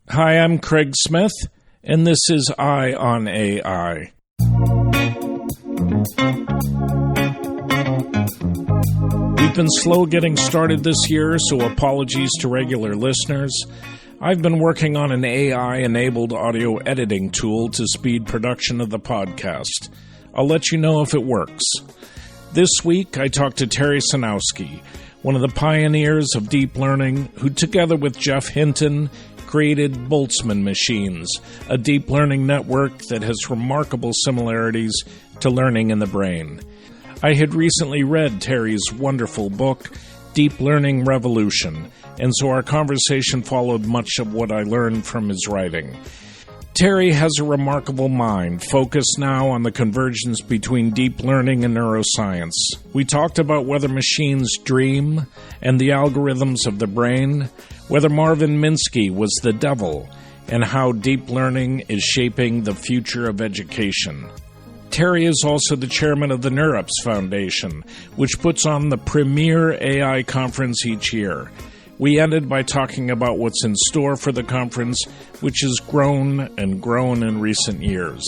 Hi, I'm Craig Smith, and this is Eye on AI. We've been slow getting started this year, so apologies to regular listeners. I've been working on an AI-enabled audio editing tool to speed production of the podcast. I'll let you know if it works. This week, I talked to Sejnowski, one of the pioneers of deep learning, who together with Geoff Hinton created Boltzmann machines, a deep learning network that has remarkable similarities to learning in the brain. I had recently read Terry's wonderful book, Deep Learning Revolution, and so our conversation followed much of what I learned from his writing. Terry has a remarkable mind, focused now on the convergence between deep learning and neuroscience. We talked about whether machines dream and the algorithms of the brain, whether Marvin Minsky was the devil, and how deep learning is shaping the future of education. Terry is also the chairman of the NeurIPS Foundation, which puts on the premier AI conference each year. We ended by talking about what's in store for the conference, which has grown and grown in recent years.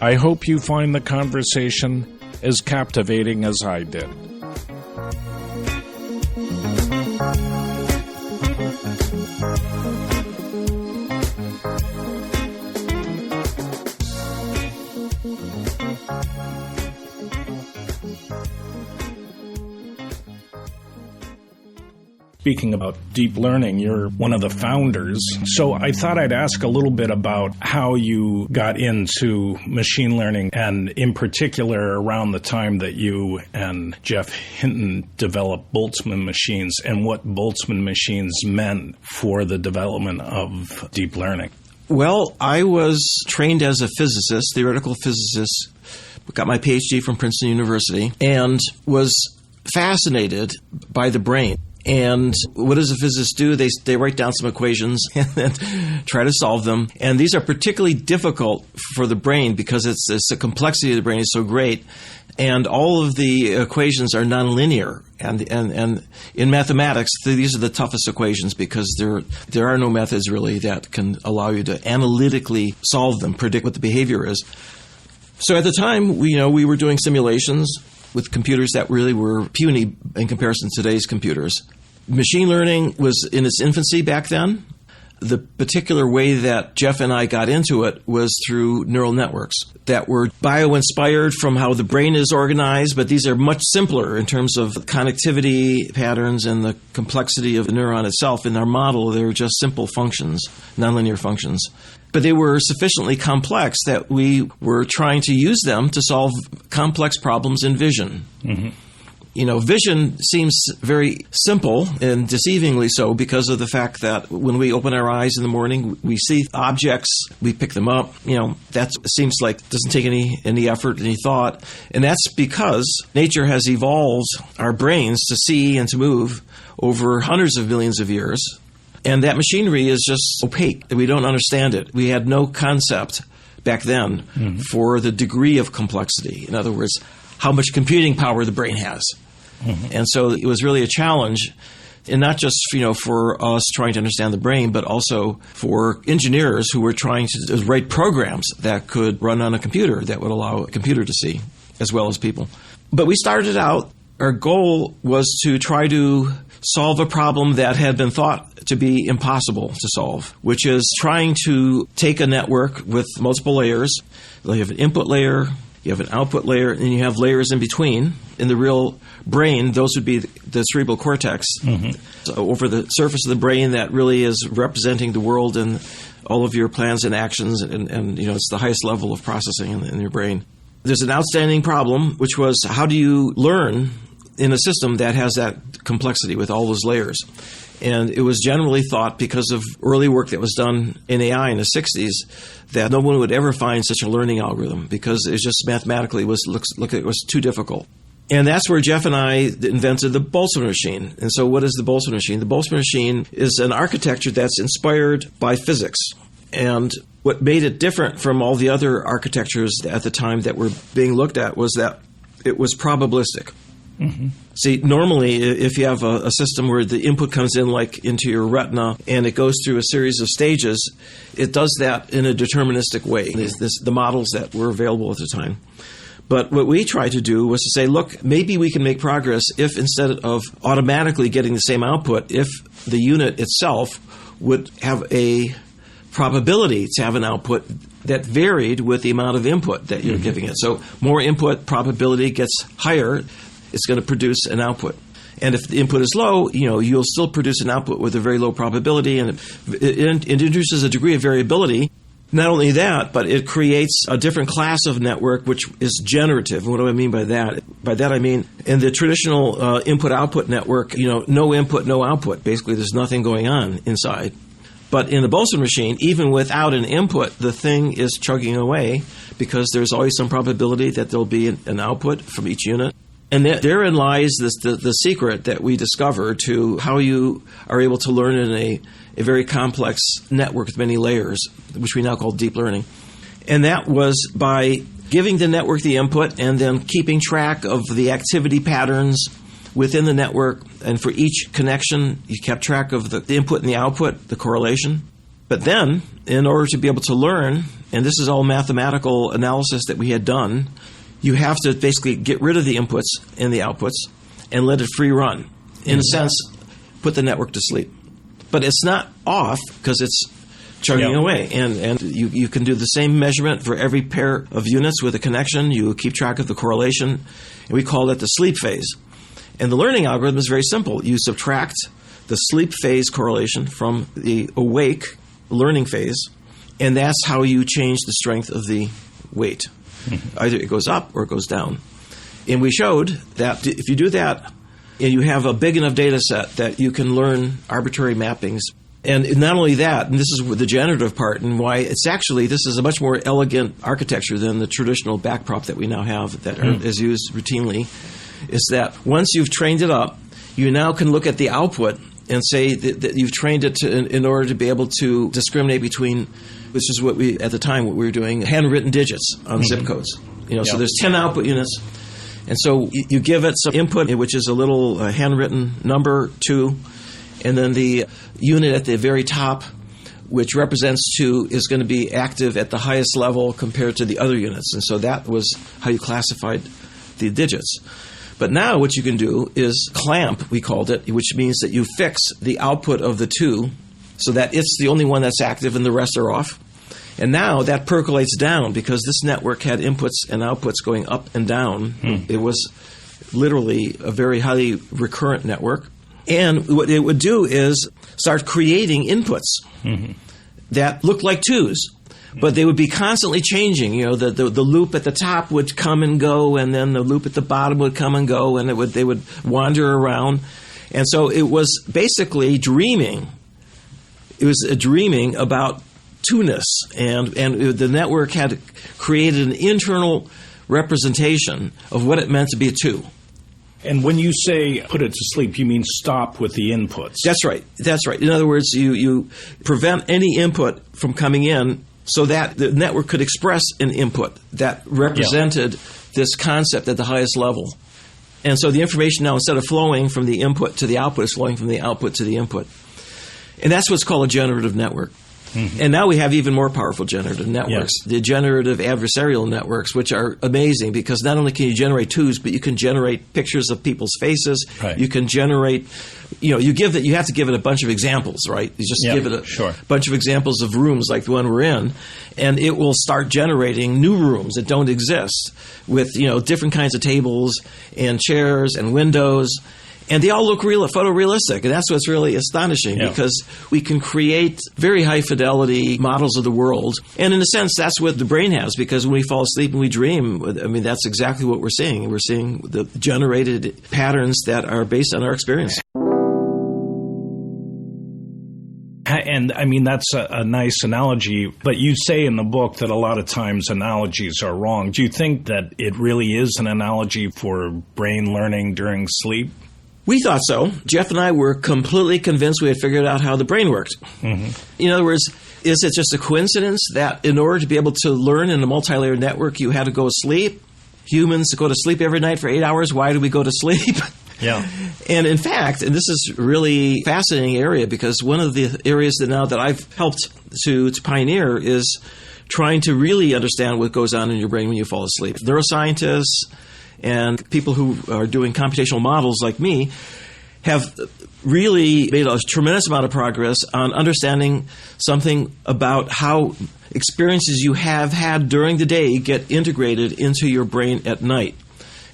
I hope you find the conversation as captivating as I did. Speaking about deep learning, you're one of the founders. So I thought I'd ask a little bit about how you got into machine learning, and in particular around the time that you and Geoff Hinton developed Boltzmann machines and what Boltzmann machines meant for the development of deep learning. Well, I was trained as a physicist, theoretical physicist, got my PhD from Princeton University, and was fascinated by the brain. And what does a physicist do? They write down some equations and then try to solve them. And these are particularly difficult for the brain because the complexity of the brain is so great. And all of the equations are nonlinear. And in mathematics, these are the toughest equations because there are no methods really that can allow you to analytically solve them, predict what the behavior is. So at the time, we were doing simulations with computers that really were puny in comparison to today's computers. Machine learning was in its infancy back then. The particular way that Geoff and I got into it was through neural networks that were bio-inspired from how the brain is organized, but these are much simpler in terms of connectivity patterns and the complexity of the neuron itself. In our model, they were just simple functions, nonlinear functions. But they were sufficiently complex that we were trying to use them to solve complex problems in vision. Mm-hmm. Vision seems very simple and deceivingly so because of the fact that when we open our eyes in the morning, we see objects, we pick them up. That seems like doesn't take any effort, any thought. And that's because nature has evolved our brains to see and to move over hundreds of millions of years. And that machinery is just opaque. We don't understand it. We had no concept back then for the degree of complexity. In other words, how much computing power the brain has. Mm-hmm. And so it was really a challenge, and not just for us trying to understand the brain, but also for engineers who were trying to write programs that could run on a computer that would allow a computer to see, as well as people. But we started out, our goal was to try to solve a problem that had been thought to be impossible to solve, which is trying to take a network with multiple layers. You have an input layer, you have an output layer, and you have layers in between. In the real brain, those would be the cerebral cortex. Mm-hmm. So over the surface of the brain that really is representing the world and all of your plans and actions, and it's the highest level of processing in your brain. There's an outstanding problem, which was how do you learn in a system that has that complexity with all those layers? And it was generally thought, because of early work that was done in AI in the 60s, that no one would ever find such a learning algorithm because it just mathematically was too difficult. And that's where Geoff and I invented the Boltzmann machine. And so what is the Boltzmann machine? The Boltzmann machine is an architecture that's inspired by physics. And what made it different from all the other architectures at the time that were being looked at was that it was probabilistic. Mm-hmm. See, normally, if you have a system where the input comes in like into your retina and it goes through a series of stages, it does that in a deterministic way. The models that were available at the time. But what we tried to do was to say, look, maybe we can make progress if instead of automatically getting the same output, if the unit itself would have a probability to have an output that varied with the amount of input that you're giving it. So more input, probability gets higher, it's going to produce an output. And if the input is low, you'll still produce an output with a very low probability, and it introduces a degree of variability. Not only that, but it creates a different class of network, which is generative. What do I mean by that? By that I mean, in the traditional input-output network, no input, no output. Basically, there's nothing going on inside. But in the Boltzmann machine, even without an input, the thing is chugging away because there's always some probability that there'll be an output from each unit. And therein lies the secret that we discover to how you are able to learn in a very complex network with many layers, which we now call deep learning. And that was by giving the network the input and then keeping track of the activity patterns within the network. And for each connection, you kept track of the input and the output, the correlation. But then, in order to be able to learn, and this is all mathematical analysis that we had done, you have to basically get rid of the inputs and the outputs and let it free run. In a sense, put the network to sleep. But it's not off because it's chugging away. And you can do the same measurement for every pair of units with a connection. You keep track of the correlation. And we call that the sleep phase. And the learning algorithm is very simple. You subtract the sleep phase correlation from the awake learning phase, and that's how you change the strength of the weight. Either it goes up or it goes down. And we showed that if you do that and you have a big enough data set that you can learn arbitrary mappings. And not only that, and this is the generative part and why this is a much more elegant architecture than the traditional backprop that we now have that is used routinely, is that once you've trained it up, you now can look at the output and say that you've trained it in order to be able to discriminate between, which is what we were doing, handwritten digits on zip codes. So there's 10 output units, and so you give it some input, which is a little handwritten number 2, and then the unit at the very top, which represents 2, is going to be active at the highest level compared to the other units, and so that was how you classified the digits. But now what you can do is clamp, we called it, which means that you fix the output of the 2 so that it's the only one that's active and the rest are off. And now that percolates down because this network had inputs and outputs going up and down. It was literally a very highly recurrent network. And what it would do is start creating inputs that looked like 2s. But they would be constantly changing. The loop at the top would come and go, and then the loop at the bottom would come and go, and they would wander around. And so it was basically dreaming. It was a dreaming about 2-ness, and the network had created an internal representation of what it meant to be a 2. And when you say put it to sleep, you mean stop with the inputs. That's right. In other words, you prevent any input from coming in, so that the network could express an input that represented this concept at the highest level. And so the information now, instead of flowing from the input to the output, is flowing from the output to the input. And that's what's called a generative network. And now we have even more powerful generative networks, the generative adversarial networks, which are amazing because not only can you generate 2s, but you can generate pictures of people's faces. Right. You can generate, you have to give it a bunch of examples, right? You just give it a bunch of examples of rooms like the one we're in, and it will start generating new rooms that don't exist with, different kinds of tables and chairs and windows. And they all look photorealistic, and that's what's really astonishing because we can create very high-fidelity models of the world. And in a sense, that's what the brain has because when we fall asleep and we dream, that's exactly what we're seeing. We're seeing the generated patterns that are based on our experience. And, that's a nice analogy, but you say in the book that a lot of times analogies are wrong. Do you think that it really is an analogy for brain learning during sleep? We thought so. Geoff and I were completely convinced we had figured out how the brain worked. In other words, is it just a coincidence that in order to be able to learn in a multi-layered network, you had to go to sleep? humans go to sleep every night for 8 hours. Why do we go to sleep? Yeah. And in fact, and this is really fascinating area, because one of the areas that I've helped to pioneer is trying to really understand what goes on in your brain when you fall asleep. Neuroscientists and people who are doing computational models like me have really made a tremendous amount of progress on understanding something about how experiences you have had during the day get integrated into your brain at night.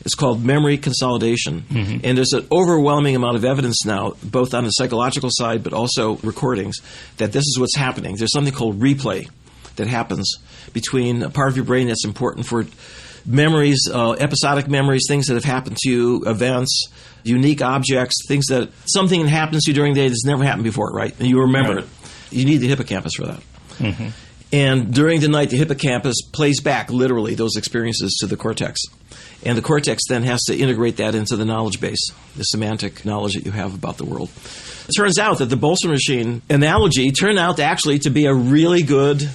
It's called memory consolidation. Mm-hmm. And there's an overwhelming amount of evidence now, both on the psychological side but also recordings, that this is what's happening. There's something called replay that happens between a part of your brain that's important for memories, episodic memories, things that have happened to you, events, unique objects, things that something that happens to you during the day that's never happened before, right? And you remember it. You need the hippocampus for that. Mm-hmm. And during the night, the hippocampus plays back literally those experiences to the cortex. And the cortex then has to integrate that into the knowledge base, the semantic knowledge that you have about the world. It turns out that the Boltzmann machine analogy turned out actually to be a really good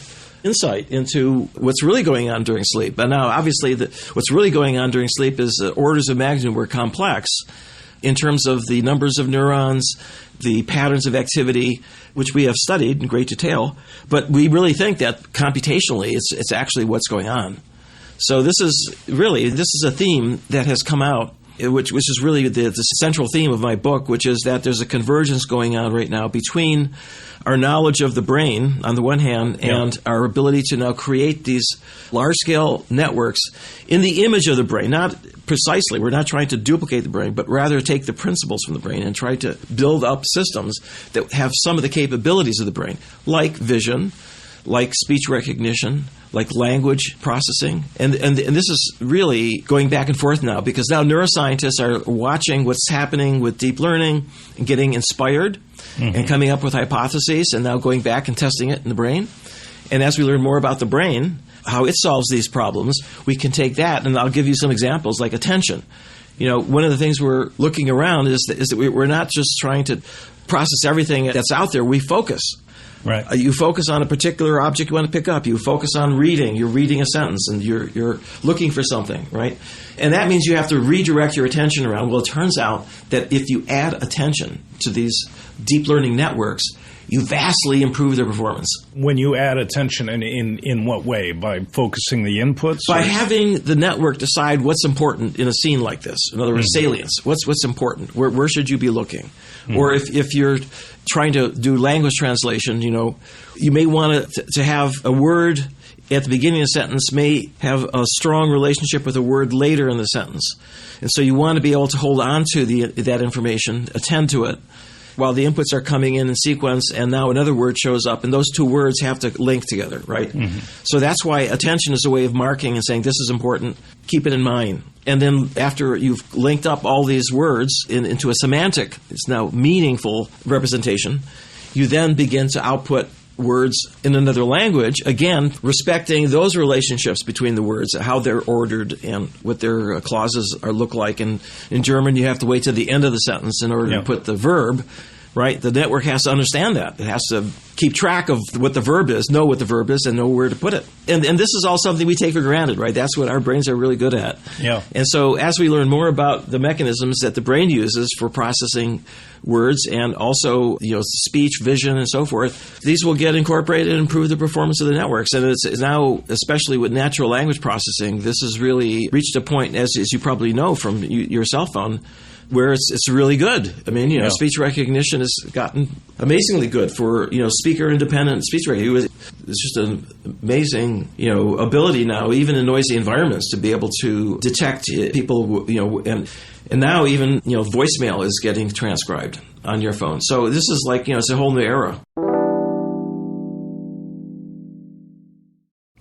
insight into what's really going on during sleep. But now, obviously, what's really going on during sleep is orders of magnitude more complex in terms of the numbers of neurons, the patterns of activity, which we have studied in great detail. But we really think that computationally, it's actually what's going on. So this is a theme that has come out, which is really the central theme of my book, which is that there's a convergence going on right now between our knowledge of the brain, on the one hand, and our ability to now create these large-scale networks in the image of the brain. Not precisely, we're not trying to duplicate the brain, but rather take the principles from the brain and try to build up systems that have some of the capabilities of the brain, like vision, like speech recognition, like language processing. And this is really going back and forth now, because now neuroscientists are watching what's happening with deep learning and getting inspired and coming up with hypotheses and now going back and testing it in the brain. And as we learn more about the brain, how it solves these problems, we can take that, and I'll give you some examples like attention. You know, one of the things we're looking around is that we're not just trying to process everything that's out there. We focus. Right. You focus on a particular object you want to pick up. You focus on reading. You're reading a sentence, and you're looking for something, right? And that means you have to redirect your attention around. Well, it turns out that if you add attention to these deep learning networks, you vastly improve their performance. When you add attention, in what way? By focusing the inputs? By having the network decide what's important in a scene like this. In other words, salience. What's important? Where should you be looking? Or if you're trying to do language translation, you may want to have a word at the beginning of a sentence may have a strong relationship with a word later in the sentence. And so you want to be able to hold on to that information, attend to it, while the inputs are coming in sequence, and now another word shows up, and those two words have to link together, right? Mm-hmm. So that's why attention is a way of marking and saying, this is important, keep it in mind. And then after you've linked up all these words into a semantic, it's now meaningful representation, you then begin to output words in another language, again, respecting those relationships between the words, how they're ordered and what their clauses look like. And in German, you have to wait to the end of the sentence in order to put the verb, right? The network has to understand that. It has to keep track of what the verb is, know what the verb is, and know where to put it. And this is all something we take for granted, right? That's what our brains are really good at. Yeah. And so as we learn more about the mechanisms that the brain uses for processing words and also, speech, vision, and so forth, these will get incorporated and improve the performance of the networks. And it's now, especially with natural language processing, this has really reached a point, as you probably know from your cell phone, where it's really good. I mean, speech recognition has gotten amazingly good for, speaker-independent speech recognition. It's just an amazing, ability now, even in noisy environments, to be able to detect people, and now even, voicemail is getting transcribed on your phone. So this is like, it's a whole new era.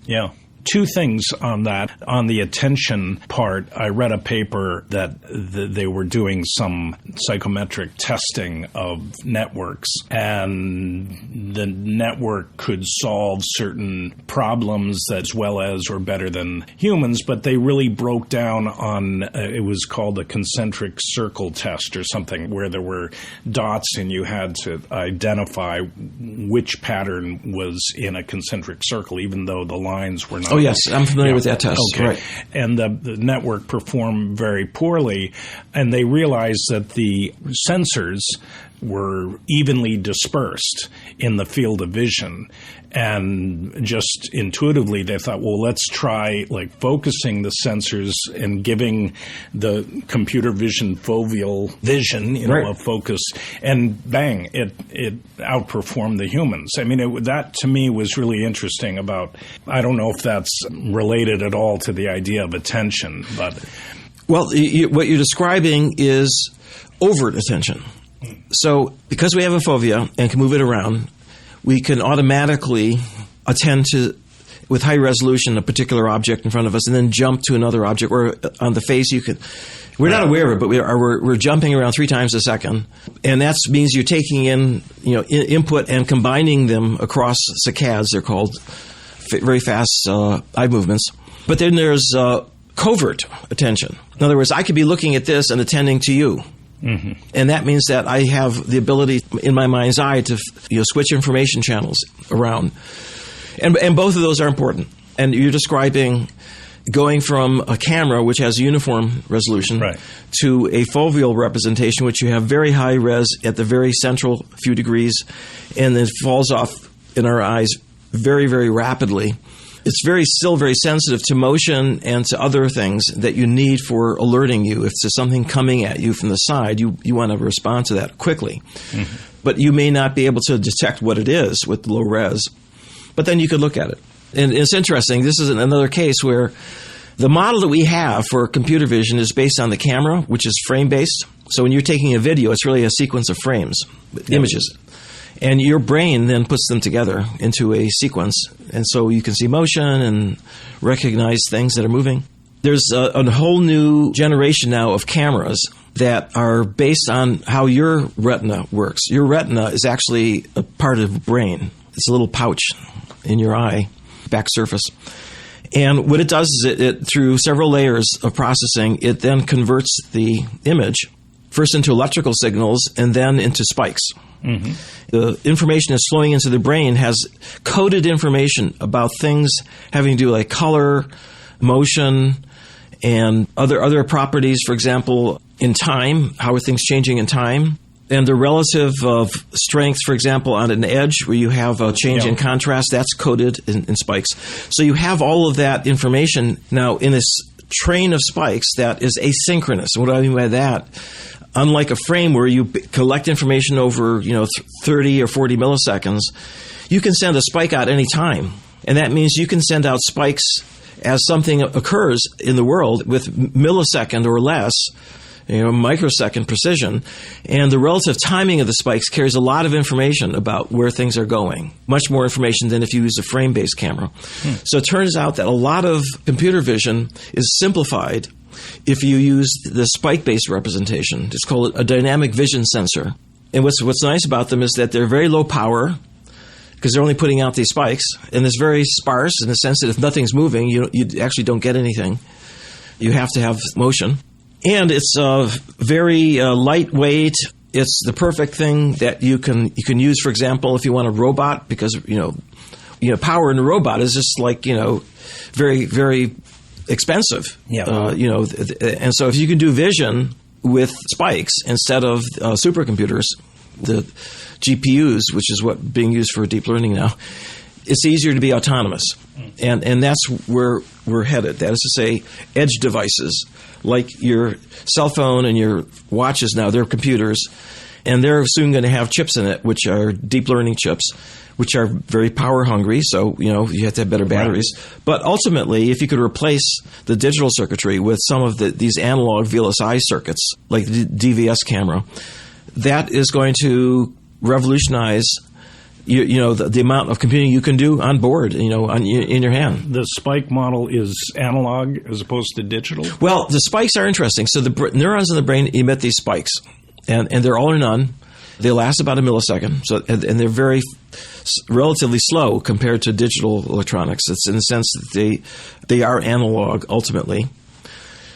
Yeah. Two things on that. On the attention part, I read a paper that they were doing some psychometric testing of networks, and the network could solve certain problems as well as or better than humans, but they really broke down on, it was called a concentric circle test or something, where there were dots and you had to identify which pattern was in a concentric circle, even though the lines were not Oh, yes. I'm familiar with that test. Okay. Right. And the network performed very poorly, and they realized that the sensors were evenly dispersed in the field of vision. And just intuitively, they thought, well, let's try like focusing the sensors and giving the computer vision foveal vision, a focus, and bang, it outperformed the humans. I mean, that to me was really interesting about, I don't know if that's related at all to the idea of attention, but. Well, what you're describing is overt attention. So because we have a fovea and can move it around, we can automatically attend to, with high resolution, a particular object in front of us and then jump to another object. Or on the face, we're not aware of it, but we're jumping around 3 times a second. And that means you're taking in input and combining them across saccades, they're called, very fast eye movements. But then there's covert attention. In other words, I could be looking at this and attending to you. Mm-hmm. And that means that I have the ability in my mind's eye to switch information channels around. And both of those are important. And you're describing going from a camera, which has uniform resolution, to a foveal representation, which you have very high res at the very central few degrees, and then falls off in our eyes very, very rapidly. It's still very sensitive to motion and to other things that you need for alerting you. If there's something coming at you from the side, you want to respond to that quickly. Mm-hmm. But you may not be able to detect what it is with low res. But then you could look at it. And it's interesting. This is another case where the model that we have for computer vision is based on the camera, which is frame-based. So when you're taking a video, it's really a sequence of frames, images. And your brain then puts them together into a sequence. And so you can see motion and recognize things that are moving. There's a whole new generation now of cameras that are based on how your retina works. Your retina is actually a part of the brain. It's a little pouch in your eye, back surface. And what it does is it through several layers of processing, it then converts the image first into electrical signals and then into spikes. Mm-hmm. The information that's flowing into the brain has coded information about things having to do like color, motion, and other properties. For example, in time, how are things changing in time? And the relative of strength, for example, on an edge where you have a change in contrast, that's coded in spikes. So you have all of that information now in this train of spikes that is asynchronous. What do I mean by that? Unlike a frame where you collect information over 30 or 40 milliseconds, you can send a spike out any time. And that means you can send out spikes as something occurs in the world with millisecond or less, microsecond precision. And the relative timing of the spikes carries a lot of information about where things are going, much more information than if you use a frame-based camera. So it turns out that a lot of computer vision is simplified if you use the spike-based representation. It's called a dynamic vision sensor. And what's nice about them is that they're very low power because they're only putting out these spikes, and it's very sparse in the sense that if nothing's moving, you actually don't get anything. You have to have motion. And it's very lightweight. It's the perfect thing that you can use, for example, if you want a robot, because power in a robot is just like very, very expensive. And so if you can do vision with spikes instead of supercomputers, the GPUs, which is what being used for deep learning now, it's easier to be autonomous. And that's where we're headed. That is to say, edge devices like your cell phone and your watches now, they're computers, and they're soon going to have chips in it, which are deep learning chips, which are very power hungry, so you have to have better batteries. Right. But ultimately, if you could replace the digital circuitry with some of these analog VLSI circuits, like the DVS camera, that is going to revolutionize the amount of computing you can do on board, in your hand. The spike model is analog as opposed to digital? Well, the spikes are interesting. So the neurons in the brain emit these spikes, and they're all or none. They last about a millisecond, and they're very relatively slow compared to digital electronics. It's in the sense that they are analog ultimately.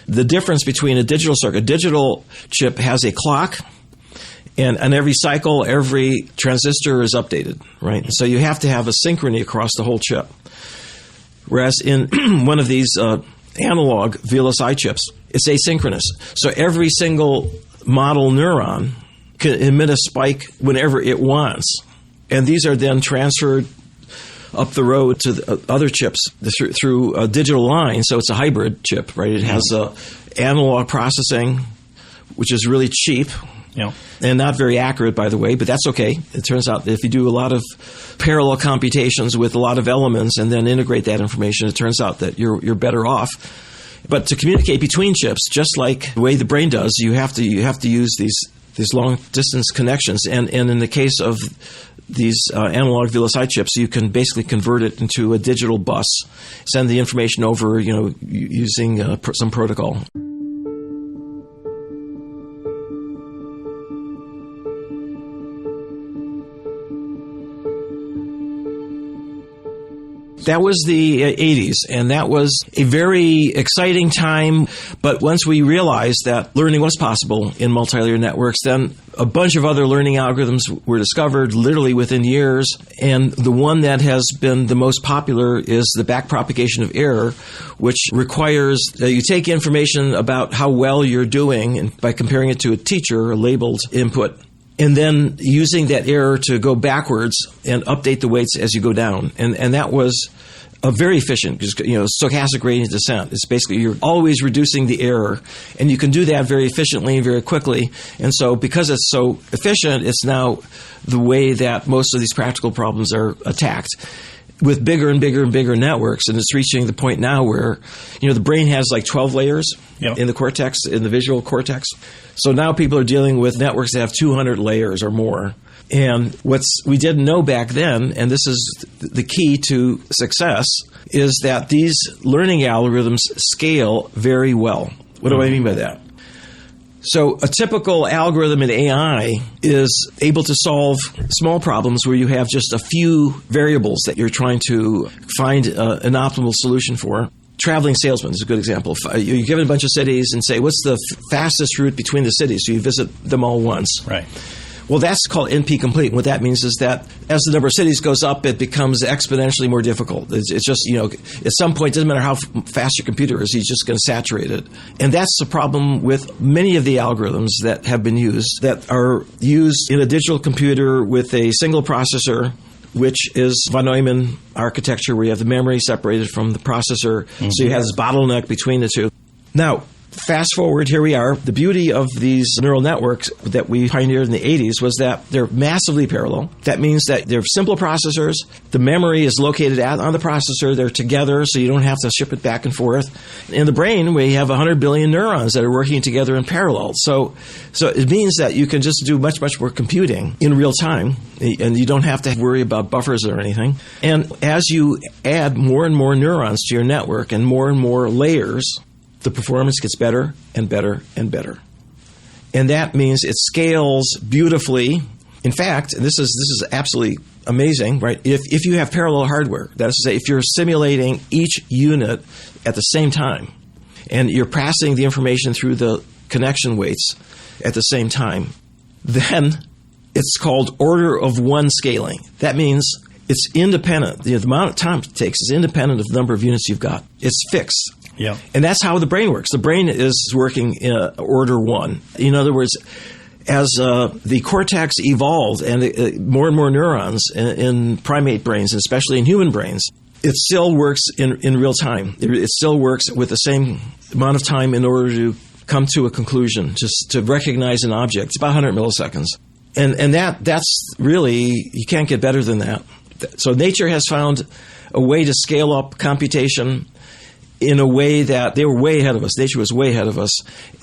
The difference between a digital chip has a clock, and on every cycle, every transistor is updated, right? So you have to have a synchrony across the whole chip. Whereas in one of these analog VLSI chips, it's asynchronous. So every single model neuron can emit a spike whenever it wants. And these are then transferred up the road to the other chips through a digital line. So it's a hybrid chip, right? It has analog processing, which is really cheap. Yeah. And not very accurate, by the way, but that's okay. It turns out that if you do a lot of parallel computations with a lot of elements and then integrate that information, it turns out that you're better off. But to communicate between chips, just like the way the brain does, you have to use these long distance connections. And in the case of these analog VLSI chips, you can basically convert it into a digital bus, send the information over, using some protocol. That was the 80s, and that was a very exciting time. But once we realized that learning was possible in multilayer networks, then a bunch of other learning algorithms were discovered literally within years. And the one that has been the most popular is the backpropagation of error, which requires that you take information about how well you're doing and by comparing it to a teacher, a labeled input, and then using that error to go backwards and update the weights as you go down. And that was a very efficient, stochastic gradient descent. It's basically you're always reducing the error, and you can do that very efficiently and very quickly. And so because it's so efficient, it's now the way that most of these practical problems are attacked with bigger and bigger and bigger networks. And it's reaching the point now where, the brain has like 12 layers in the cortex, in the visual cortex. So now people are dealing with networks that have 200 layers or more. And what we didn't know back then, and this is the key to success, is that these learning algorithms scale very well. What do I mean by that? So a typical algorithm in AI is able to solve small problems where you have just a few variables that you're trying to find an optimal solution for. Traveling salesman is a good example. You're given a bunch of cities and say, what's the fastest route between the cities? So you visit them all once. Right. Well, that's called NP-complete. What that means is that as the number of cities goes up, it becomes exponentially more difficult. It's just, at some point, it doesn't matter how fast your computer is, he's just going to saturate it. And that's the problem with many of the algorithms that have been used, that are used in a digital computer with a single processor, which is von Neumann architecture, where you have the memory separated from the processor. Mm-hmm. So you have this bottleneck between the two. Now, fast forward, here we are. The beauty of these neural networks that we pioneered in the 80s was that they're massively parallel. That means that they're simple processors. The memory is located on the processor. They're together, so you don't have to ship it back and forth. In the brain, we have 100 billion neurons that are working together in parallel. So it means that you can just do much, much more computing in real time, and you don't have to worry about buffers or anything. And as you add more and more neurons to your network and more layers, the performance gets better and better and better. And that means it scales beautifully. In fact, this is absolutely amazing, right? If you have parallel hardware, that is to say, if you're simulating each unit at the same time, and you're passing the information through the connection weights at the same time, then it's called order of one scaling. That means it's independent. The amount of time it takes is independent of the number of units you've got. It's fixed. Yeah. And that's how the brain works. The brain is working in order one. In other words, as the cortex evolved and more and more neurons in primate brains, and especially in human brains, it still works in real time. It still works with the same amount of time in order to come to a conclusion, just to recognize an object. It's about 100 milliseconds. And that's really, you can't get better than that. So nature has found a way to scale up computation in a way that they were way ahead of us. Nature was way ahead of us.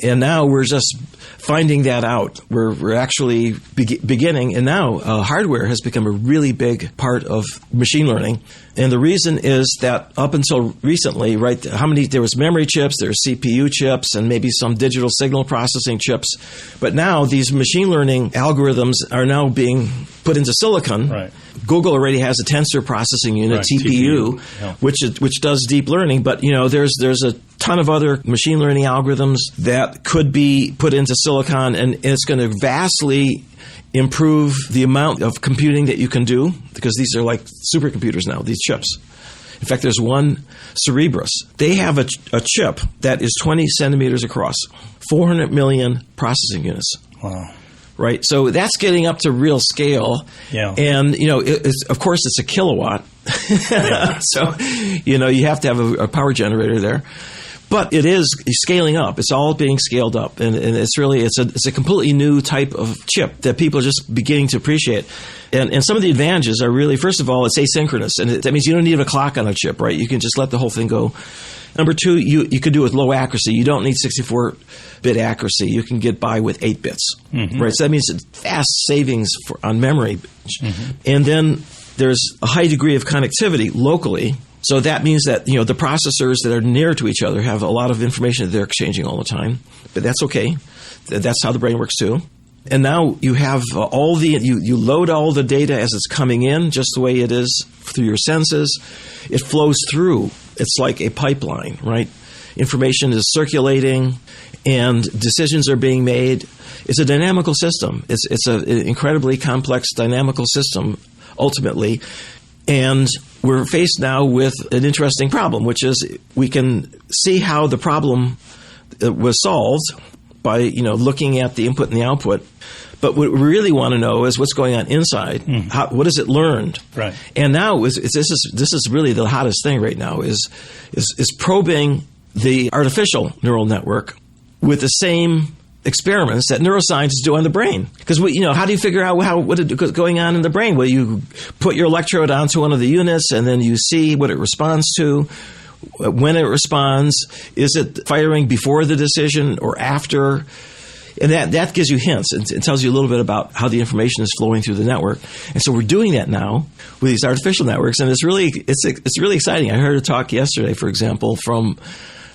And now we're just finding that out. We're actually beginning. And now hardware has become a really big part of machine learning. And the reason is that up until recently, right, there was memory chips, there were CPU chips, and maybe some digital signal processing chips. But now these machine learning algorithms are now being put into silicon. Right. Google already has a tensor processing unit, right, TPU, yeah, which does deep learning. But there's a ton of other machine learning algorithms that could be put into silicon, and it's going to vastly improve the amount of computing that you can do, because these are like supercomputers now, these chips. In fact, there's one Cerebrus. They have a chip that is 20 centimeters across, 400 million processing units. Wow. Right? So that's getting up to real scale. Yeah. And, of course, it's a kilowatt. Yeah. So, you have to have a power generator there. But it is scaling up. It's all being scaled up. And it's really, it's a completely new type of chip that people are just beginning to appreciate. And some of the advantages are really, first of all, it's asynchronous. And that means you don't need a clock on a chip, right? You can just let the whole thing go. Number two, you could do it with low accuracy. You don't need 64-bit accuracy. You can get by with 8 bits, right? So that means fast savings on memory. And then there's a high degree of connectivity locally. So that means that, the processors that are near to each other have a lot of information that they're exchanging all the time. But that's okay. That's how the brain works too. And now you have you load all the data as it's coming in, just the way it is through your senses. It flows through. It's like a pipeline, right? Information is circulating and decisions are being made. It's a dynamical system. It's an incredibly complex dynamical system, ultimately. And we're faced now with an interesting problem, which is we can see how the problem was solved by, looking at the input and the output. But what we really want to know is what's going on inside. What has it learned? Right. And now this is really the hottest thing right now is probing the artificial neural network with the same experiments that neuroscientists do on the brain. Because how do you figure out what is going on in the brain? Well, you put your electrode onto one of the units, and then you see what it responds to. When it responds, is it firing before the decision or after? And that gives you hints. It tells you a little bit about how the information is flowing through the network. And so we're doing that now with these artificial networks, and it's really exciting. I heard a talk yesterday, for example, from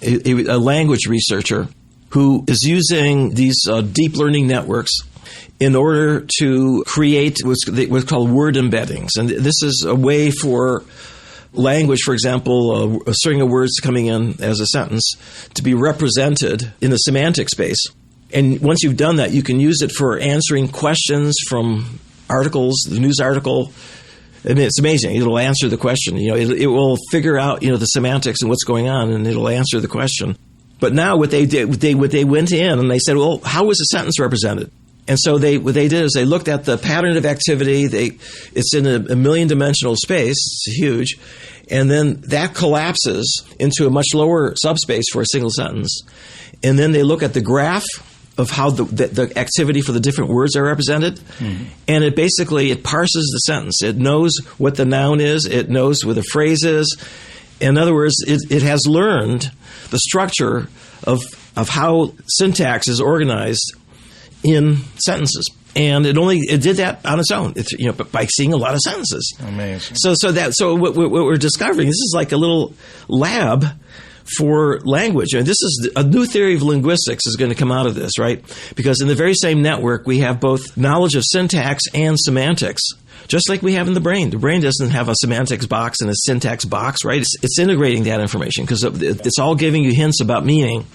a language researcher who is using these deep learning networks in order to create what's called word embeddings. And this is a way for language, for example, a string of words coming in as a sentence, to be represented in the semantic space. And once you've done that, you can use it for answering questions from articles, the news article. I mean, it's amazing. It'll answer the question. It will figure out, the semantics and what's going on, and it'll answer the question. But now what they did, they went in and they said, well, how was the sentence represented? And so what they did is they looked at the pattern of activity. It's in a million-dimensional space. It's huge. And then that collapses into a much lower subspace for a single sentence. And then they look at the graph of how the activity for the different words are represented. And it parses the sentence. It knows what the noun is. It knows what the phrase is. In other words, it has learned the structure of how syntax is organized in sentences. And it did that on its own, but by seeing a lot of sentences. Amazing. So what we're discovering, this is like a little lab for language. And this is a new theory of linguistics is going to come out of this, right? Because in the very same network, we have both knowledge of syntax and semantics, just like we have in the brain. The brain doesn't have a semantics box and a syntax box, right? It's integrating that information because it's all giving you hints about meaning,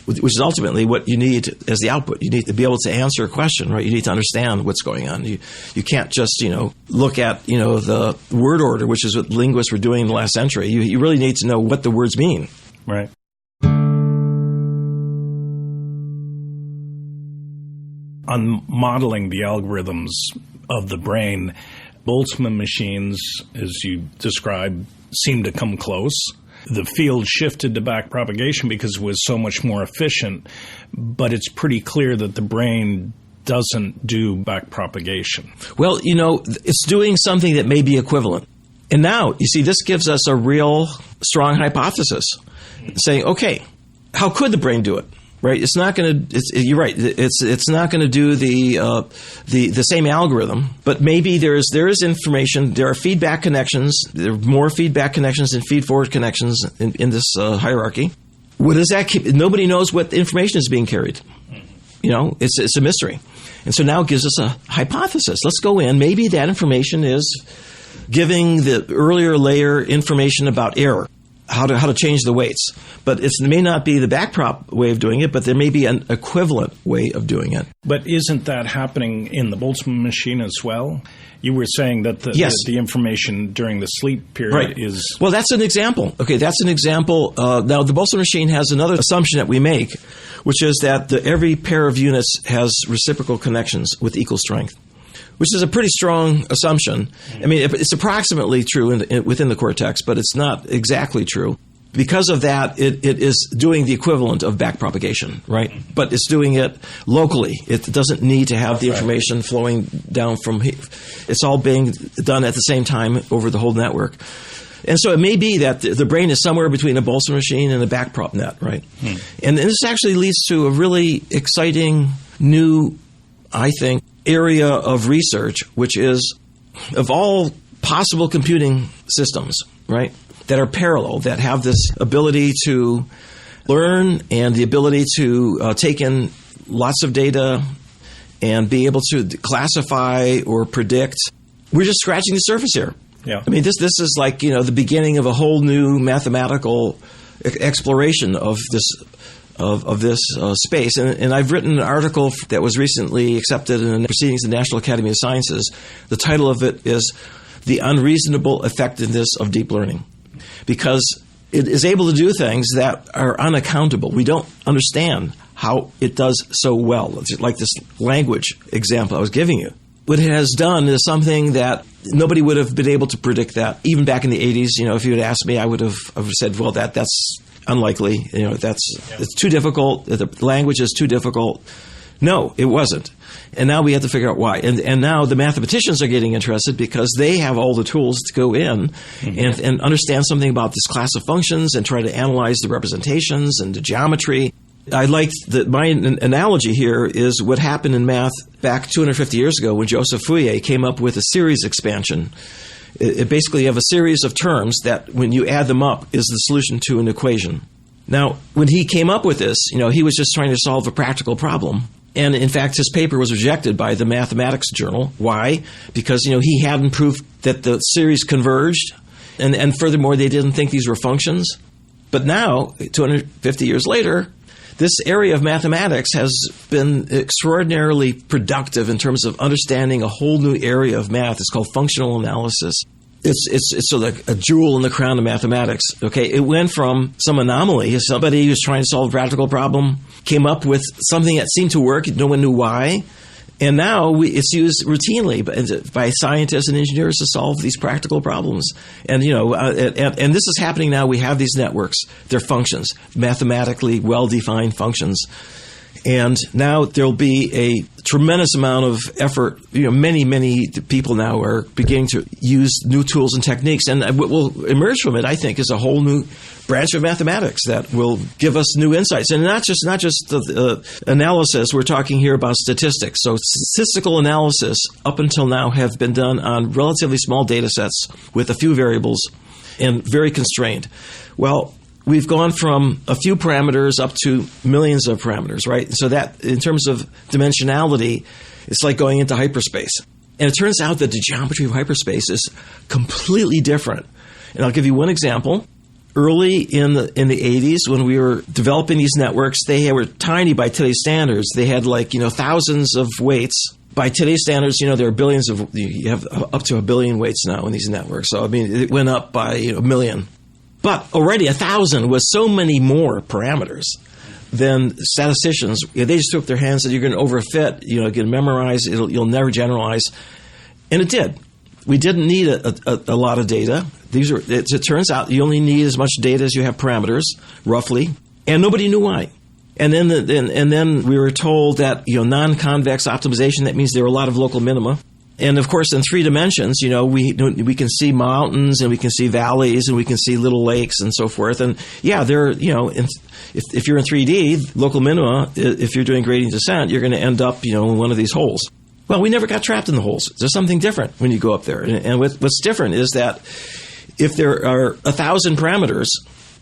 which is ultimately what you need as the output. You need to be able to answer a question, right? You need to understand what's going on. You can't just, look at, the word order, which is what linguists were doing in the last century. You really need to know what the words mean. Right. On modeling the algorithms of the brain, Boltzmann machines, as you described, seem to come close. The field shifted to backpropagation because it was so much more efficient, but it's pretty clear that the brain doesn't do backpropagation. Well, it's doing something that may be equivalent. And now, you see, this gives us a real strong hypothesis, saying, okay, how could the brain do it? Right? It's not going to. You're right. It's not going to do the same algorithm, but maybe there is information. There are feedback connections. There are more feedback connections than feed-forward connections in this hierarchy. What does that keep? Nobody knows what information is being carried. It's a mystery, and so now it gives us a hypothesis. Let's go in. Maybe that information is giving the earlier layer information about error. how to change the weights. But it may not be the backprop way of doing it, but there may be an equivalent way of doing it. But isn't that happening in the Boltzmann machine as well? You were saying that the information during the sleep period is... Well, that's an example. Okay, that's an example. Now, the Boltzmann machine has another assumption that we make, which is that every pair of units has reciprocal connections with equal strength, which is a pretty strong assumption. I mean, it's approximately true within the cortex, but it's not exactly true. Because of that, it is doing the equivalent of backpropagation, right? But it's doing it locally. It doesn't need to have the information flowing down from here. It's all being done at the same time over the whole network. And so it may be that the brain is somewhere between a Boltzmann machine and a backprop net, right? And this actually leads to a really exciting new, I think, area of research, which is of all possible computing systems, right, that are parallel, that have this ability to learn and the ability to take in lots of data and be able to classify or predict. We're just scratching the surface here. Yeah. I mean, this is like, the beginning of a whole new mathematical exploration of this space. And I've written an article that was recently accepted in the Proceedings of the National Academy of Sciences. The title of it is The Unreasonable Effectiveness of Deep Learning, because it is able to do things that are unaccountable. We don't understand how it does so well. It's like this language example I was giving you. What it has done is something that nobody would have been able to predict that. Even back in the 80s, if you had asked me, I would have said, well, that's unlikely. It's too difficult. The language is too difficult. No, it wasn't. And now we have to figure out why. And now the mathematicians are getting interested because they have all the tools to go in and understand something about this class of functions and try to analyze the representations and the geometry. I like that my analogy here is what happened in math back 250 years ago when Joseph Fourier came up with a series expansion. It basically you have a series of terms that when you add them up is the solution to an equation. Now, when he came up with this, he was just trying to solve a practical problem. And in fact, his paper was rejected by the Mathematics Journal. Why? Because, he hadn't proved that the series converged. And furthermore, they didn't think these were functions. But now, 250 years later, this area of mathematics has been extraordinarily productive in terms of understanding a whole new area of math. It's called functional analysis. It's sort of a jewel in the crown of mathematics. Okay, it went from some anomaly, somebody who was trying to solve a practical problem, came up with something that seemed to work, no one knew why, and now it's used routinely by scientists and engineers to solve these practical problems. And and this is happening now. We have these networks; they're functions, mathematically well-defined functions. And now there'll be a tremendous amount of effort. Many people now are beginning to use new tools and techniques. And what will emerge from it, I think, is a whole new branch of mathematics that will give us new insights. And not just the analysis. We're talking here about statistics. So statistical analysis up until now have been done on relatively small data sets with a few variables and very constrained. Well, we've gone from a few parameters up to millions of parameters, right? So that, in terms of dimensionality, it's like going into hyperspace. And it turns out that the geometry of hyperspace is completely different. And I'll give you one example. Early in the 80s, when we were developing these networks, they were tiny by today's standards. They had thousands of weights. By today's standards, there are billions of, you have up to 1 billion weights now in these networks. So, it went up by a million. But already 1,000 was so many more parameters than statisticians. They just threw up their hands and said, you're going to overfit, you're going to memorize, you'll never generalize. And it did. We didn't need a lot of data. It turns out you only need as much data as you have parameters, roughly. And nobody knew why. And then we were told that non-convex optimization, that means there are a lot of local minima. And of course, in 3 dimensions, we can see mountains and we can see valleys and we can see little lakes and so forth. And yeah, there, if you're in 3D, local minima, if you're doing gradient descent, you're going to end up, in one of these holes. Well, we never got trapped in the holes. There's something different when you go up there. And what's different is that if there are 1,000 parameters,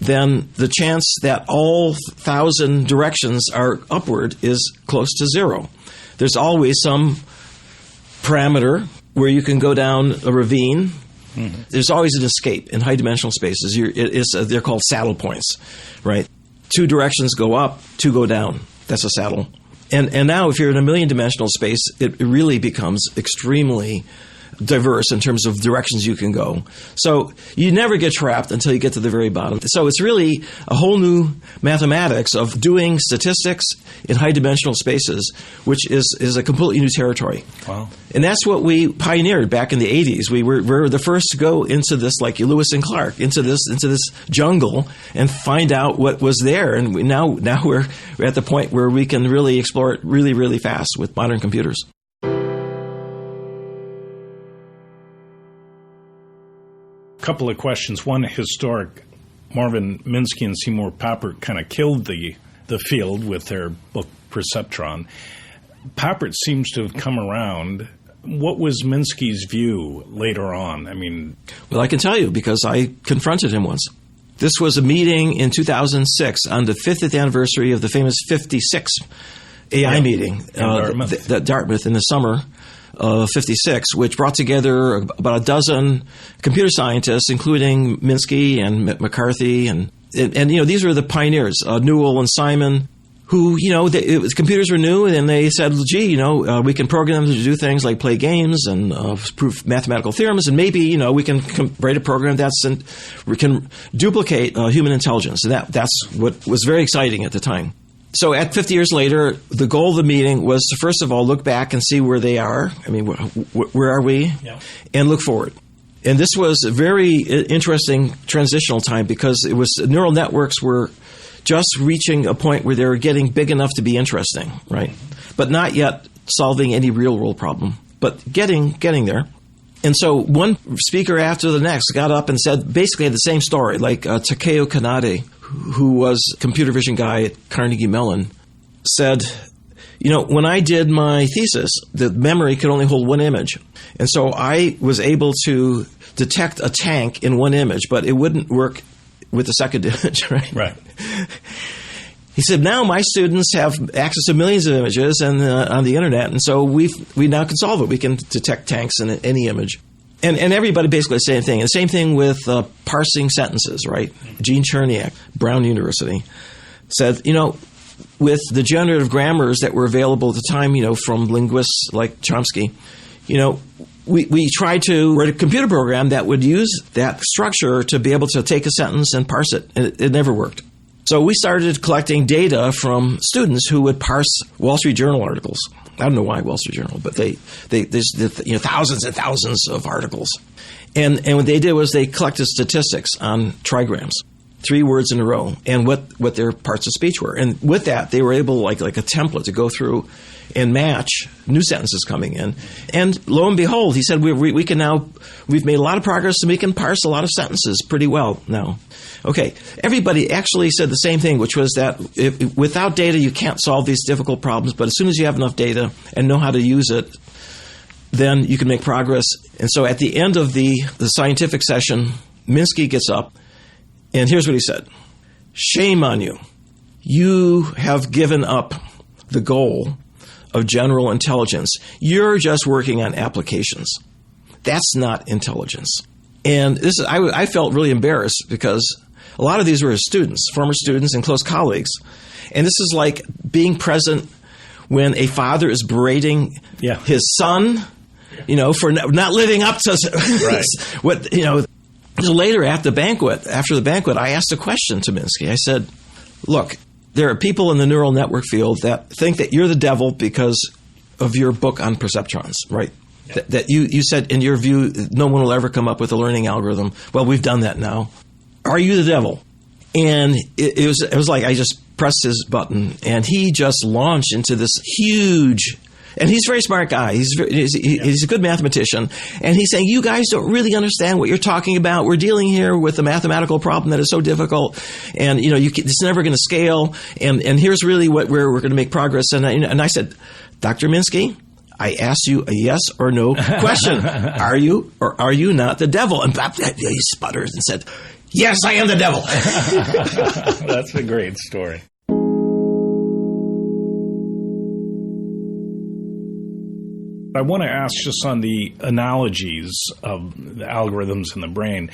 then the chance that all 1,000 directions are upward is close to 0. There's always some parameter where you can go down a ravine Mm-hmm. There's always an escape in high-dimensional spaces. They're called saddle points, right? 2 directions go up, 2 go down. That's a saddle. And now if you're in a million-dimensional space, it really becomes extremely diverse in terms of directions you can go. So you never get trapped until you get to the very bottom. So it's really a whole new mathematics of doing statistics in high-dimensional spaces, which is a completely new territory. Wow. And that's what we pioneered back in the 80s. We were the first to go into this, like Lewis and Clark, into this jungle and find out what was there. And now we're at the point where we can really explore it really, really fast with modern computers. Couple of questions. One, historic. Marvin Minsky and Seymour Papert kind of killed the field with their book Perceptron. Papert seems to have come around. What was Minsky's view later on? I mean... Well, I can tell you because I confronted him once. This was a meeting in 2006 on the 50th anniversary of the famous 56 AI meeting at Dartmouth in the summer of 56, which brought together about a dozen computer scientists, including Minsky and McCarthy, and these were the pioneers, Newell and Simon, who computers were new, and they said, gee, we can program them to do things like play games and prove mathematical theorems, and maybe we can write a program we can duplicate human intelligence, and that's what was very exciting at the time. So at 50 years later, the goal of the meeting was to first of all look back and see where they are. I mean, where are we? Yeah. And look forward. And this was a very interesting transitional time because it was neural networks were just reaching a point where they were getting big enough to be interesting, right? But not yet solving any real world problem, but getting there. And so one speaker after the next got up and said basically the same story, like Takeo Kanade, who was a computer vision guy at Carnegie Mellon, said, when I did my thesis, the memory could only hold one image. And so I was able to detect a tank in one image, but it wouldn't work with the second image, right? Right. He said, now my students have access to millions of images and on the internet, and so we now can solve it. We can detect tanks in any image. And everybody basically the same thing. And the same thing with parsing sentences, right? Gene Cherniak, Brown University, said, with the generative grammars that were available at the time, from linguists like Chomsky, we tried to write a computer program that would use that structure to be able to take a sentence and parse it. And it never worked. So we started collecting data from students who would parse Wall Street Journal articles. I don't know why Wall Street Journal, but they thousands and thousands of articles. And what they did was they collected statistics on trigrams, 3 words in a row, and what their parts of speech were. And with that, they were able, like a template, to go through and match new sentences coming in. And lo and behold, he said, we can now, we've made a lot of progress and we can parse a lot of sentences pretty well now. Okay, everybody actually said the same thing, which was that without data, you can't solve these difficult problems, but as soon as you have enough data and know how to use it, then you can make progress. And so at the end of the scientific session, Minsky gets up, and here's what he said. Shame on you. You have given up the goal of general intelligence. You're just working on applications. That's not intelligence. And this is, I felt really embarrassed because a lot of these were his students, former students and close colleagues. And this is like being present when a father is berating his son, for not living up to what, So later after the banquet, I asked a question to Minsky. I said, look, there are people in the neural network field that think that you're the devil because of your book on perceptrons, right? Yeah. That you said, in your view, no one will ever come up with a learning algorithm. Well, we've done that now. Are you the devil? And it was like I just pressed his button, and he just launched into this huge. And he's a very smart guy. He's a good mathematician. And he's saying, you guys don't really understand what you're talking about. We're dealing here with a mathematical problem that is so difficult. And, it's never going to scale. And here's really where we're going to make progress. And I said, Dr. Minsky, I asked you a yes or no question. Are you or are you not the devil? And he sputtered and said, yes, I am the devil. That's a great story. I want to ask just on the analogies of the algorithms in the brain.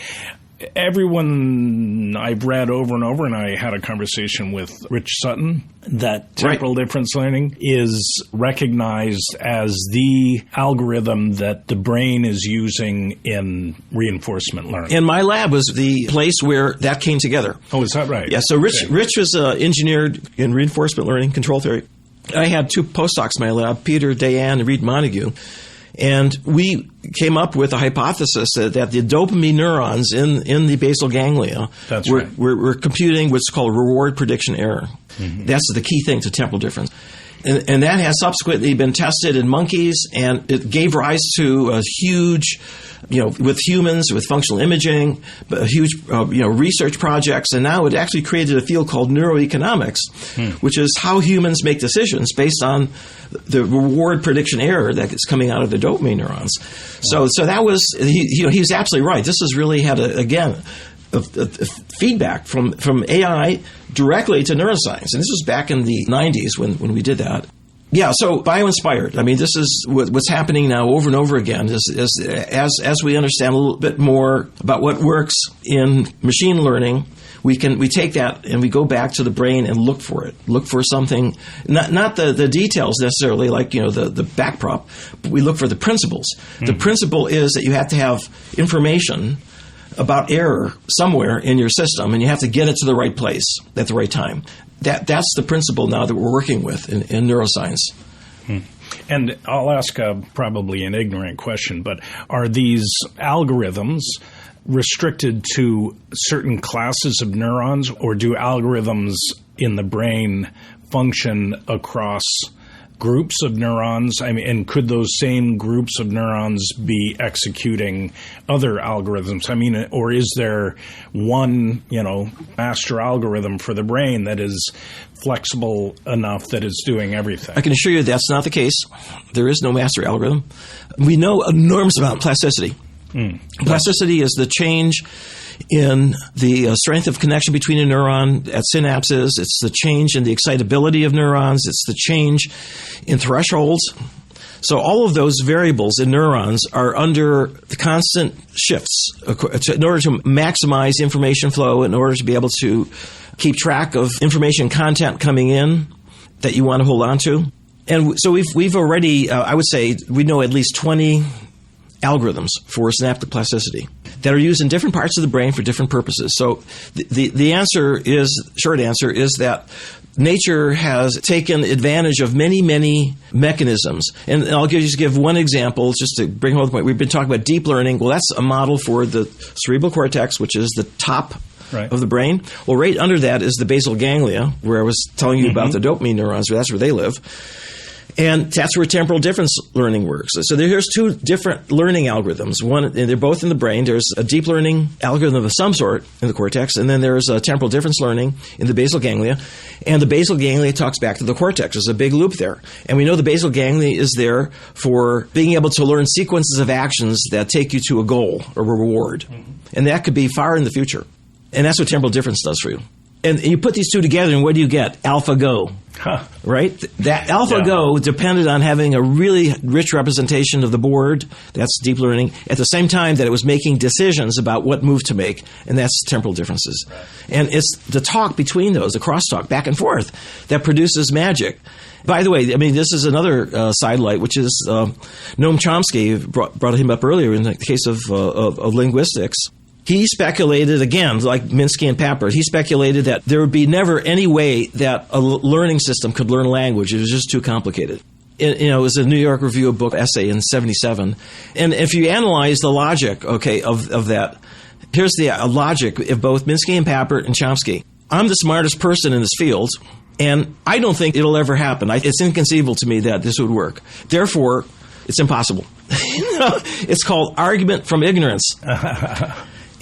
Everyone I've read over and over, and I had a conversation with Rich Sutton, that temporal difference learning is recognized as the algorithm that the brain is using in reinforcement learning. And my lab was the place where that came together. Oh, is that right? Yeah, so Rich was engineered in reinforcement learning, control theory. I had two postdocs in my lab, Peter Dayan and Reed Montague. And we came up with a hypothesis that the dopamine neurons in the basal ganglia were computing what's called reward prediction error. Mm-hmm. That's the key thing to temporal difference. And that has subsequently been tested in monkeys, and it gave rise to a huge, with humans, with functional imaging, huge, research projects. And now it actually created a field called neuroeconomics, which is how humans make decisions based on the reward prediction error that is coming out of the dopamine neurons. So that was, he was absolutely right. This has really had a feedback from AI directly to neuroscience. And this was back in the 90s when we did that. Yeah, so bioinspired. I mean, this is what's happening now over and over again. As we understand a little bit more about what works in machine learning, we take that and we go back to the brain and look for it. Look for something, not the details necessarily, like the backprop, but we look for the principles. Mm-hmm. The principle is that you have to have information about error somewhere in your system, and you have to get it to the right place at the right time. That's the principle now that we're working with in neuroscience. And I'll ask probably an ignorant question, but are these algorithms restricted to certain classes of neurons, or do algorithms in the brain function across groups of neurons? I mean, and could those same groups of neurons be executing other algorithms? I mean, or is there one, master algorithm for the brain that is flexible enough that it's doing everything? I can assure you that's not the case. There is no master algorithm. We know enormous about plasticity. Plasticity is the change in the strength of connection between a neuron at synapses. It's the change in the excitability of neurons. It's the change in thresholds. So all of those variables in neurons are under the constant shifts in order to maximize information flow, in order to be able to keep track of information content coming in that you want to hold on to. And so we've already, I would say, we know at least 20 algorithms for synaptic plasticity that are used in different parts of the brain for different purposes. So the short answer is that nature has taken advantage of many, many mechanisms. And I'll just give one example just to bring home the point. We've been talking about deep learning. Well, that's a model for the cerebral cortex, which is the top of the brain. Well, right under that is the basal ganglia, where I was telling you about the dopamine neurons. That's where they live. And that's where temporal difference learning works. So there's two different learning algorithms. One, and they're both in the brain. There's a deep learning algorithm of some sort in the cortex, and then there's a temporal difference learning in the basal ganglia. And the basal ganglia talks back to the cortex. There's a big loop there. And we know the basal ganglia is there for being able to learn sequences of actions that take you to a goal or a reward. And that could be far in the future. And that's what temporal difference does for you. And you put these two together, and what do you get? AlphaGo, right? That AlphaGo depended on having a really rich representation of the board. That's deep learning. At the same time that it was making decisions about what move to make, and that's temporal differences. Right. And it's the talk between those, the crosstalk back and forth, that produces magic. By the way, I mean, this is another sidelight, which is Noam Chomsky, brought him up earlier in the case of linguistics. He speculated, again, like Minsky and Papert, he speculated that there would be never any way that a learning system could learn language. It was just too complicated. It was a New York Review of Book essay in 1977. And if you analyze the logic, of that, here's the logic of both Minsky and Papert and Chomsky. I'm the smartest person in this field, and I don't think it'll ever happen. It's inconceivable to me that this would work. Therefore, it's impossible. It's called argument from ignorance.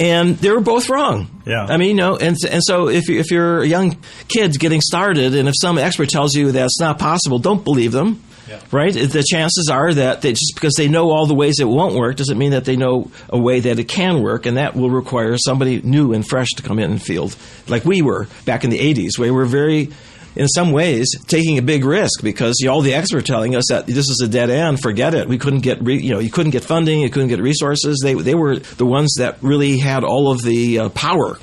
And they were both wrong. Yeah. I mean, and so if you're a young kid getting started, and if some expert tells you that it's not possible, don't believe them. Yeah. Right? The chances are that just because they know all the ways it won't work doesn't mean that they know a way that it can work, and that will require somebody new and fresh to come in and field, like we were back in the 80s, where we were very in some ways, taking a big risk because all the experts are telling us that this is a dead end. Forget it. We couldn't get, you couldn't get funding. You couldn't get resources. They were the ones that really had all of the power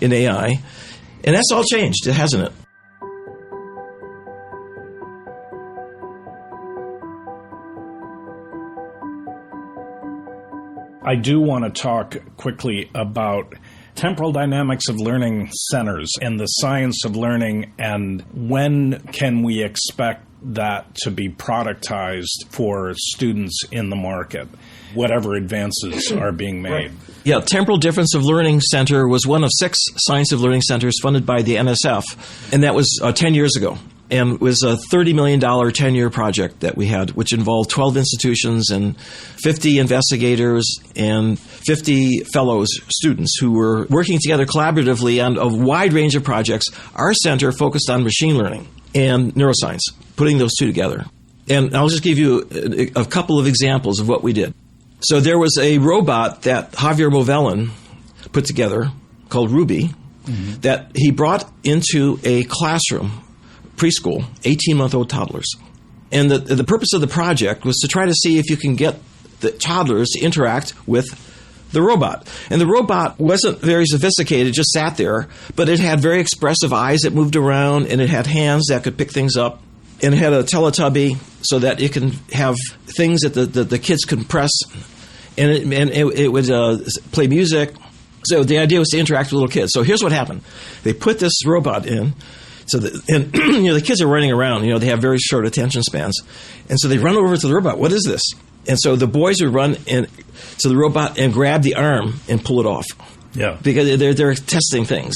in AI. And that's all changed, hasn't it? I do want to talk quickly about temporal dynamics of learning centers and the science of learning, and when can we expect that to be productized for students in the market, whatever advances are being made. Yeah, Temporal Difference of Learning Center was one of 6 science of learning centers funded by the NSF, and that was 10 years ago. And it was a $30 million 10-year project that we had, which involved 12 institutions and 50 investigators and 50 fellows, students, who were working together collaboratively on a wide range of projects. Our center focused on machine learning and neuroscience, putting those two together. And I'll just give you a couple of examples of what we did. So there was a robot that Javier Movellin put together called Ruby that he brought into a classroom, preschool, 18-month-old toddlers. And the purpose of the project was to try to see if you can get the toddlers to interact with the robot. And the robot wasn't very sophisticated, just sat there, but it had very expressive eyes that moved around, and it had hands that could pick things up, and it had a Teletubby so that it can have things that the kids could press, and it would play music. So the idea was to interact with little kids. So here's what happened. They put this robot in, the kids are running around. They have very short attention spans. And so they run over to the robot. What is this? And so the boys would run to the robot and grab the arm and pull it off. Yeah. Because they're testing things.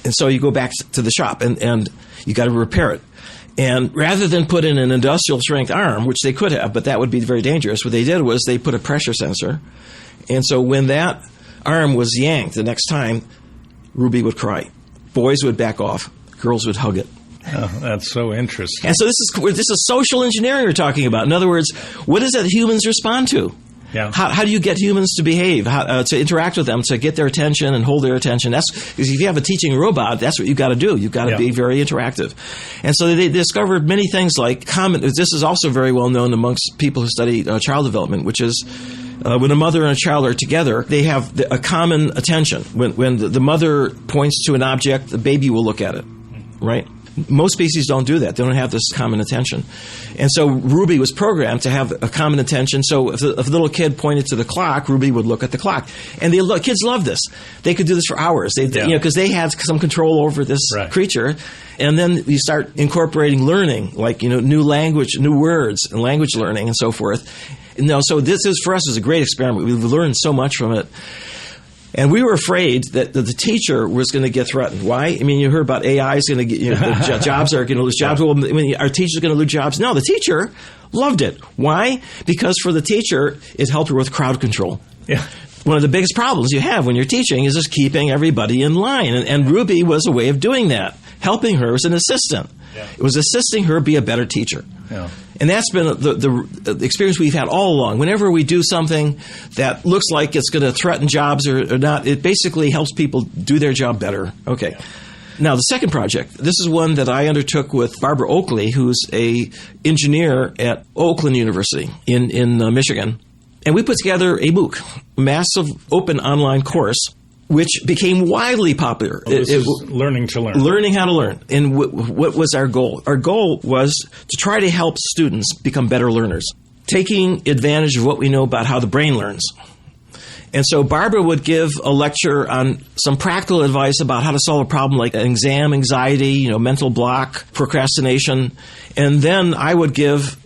And so you go back to the shop and you got to repair it. And rather than put in an industrial strength arm, which they could have, but that would be very dangerous, what they did was they put a pressure sensor. And so when that arm was yanked the next time, Ruby would cry. Boys would back off. Girls would hug it. Oh, that's so interesting. And so this is social engineering we're talking about. In other words, what is it that humans respond to? Yeah. How do you get humans to behave, to interact with them, to get their attention and hold their attention? That's because if you have a teaching robot, that's what you've got to do. You've got to be very interactive. And so they discovered many things like this is also very well known amongst people who study child development, which is when a mother and a child are together, they have a common attention. When the mother points to an object, the baby will look at it, right? Most species don't do that. They don't have this common attention. And so Ruby was programmed to have a common attention. So if the little kid pointed to the clock, Ruby would look at the clock. And kids love this. They could do this for hours. Because they had some control over this creature. And then you start incorporating learning, like new language, new words, and language learning, and so forth. So this is, for us, is a great experiment. We've learned so much from it. And we were afraid that the teacher was going to get threatened. Why? I mean, you heard about AI is going to get, jobs are going to lose jobs. Well, our teachers are going to lose jobs. No, the teacher loved it. Why? Because for the teacher, it helped her with crowd control. Yeah. One of the biggest problems you have when you're teaching is just keeping everybody in line. And Ruby was a way of doing that, helping her as an assistant. Yeah. It was assisting her be a better teacher. Yeah. And that's been the experience we've had all along. Whenever we do something that looks like it's going to threaten jobs or not, it basically helps people do their job better. Okay. Yeah. Now, the second project, this is one that I undertook with Barbara Oakley, who's an engineer at Oakland University in Michigan. And we put together a MOOC, a massive open online course, which became widely popular. This is learning to learn. Learning how to learn. And what was our goal? Our goal was to try to help students become better learners, taking advantage of what we know about how the brain learns. And so Barbara would give a lecture on some practical advice about how to solve a problem like exam anxiety, mental block, procrastination. And then I would give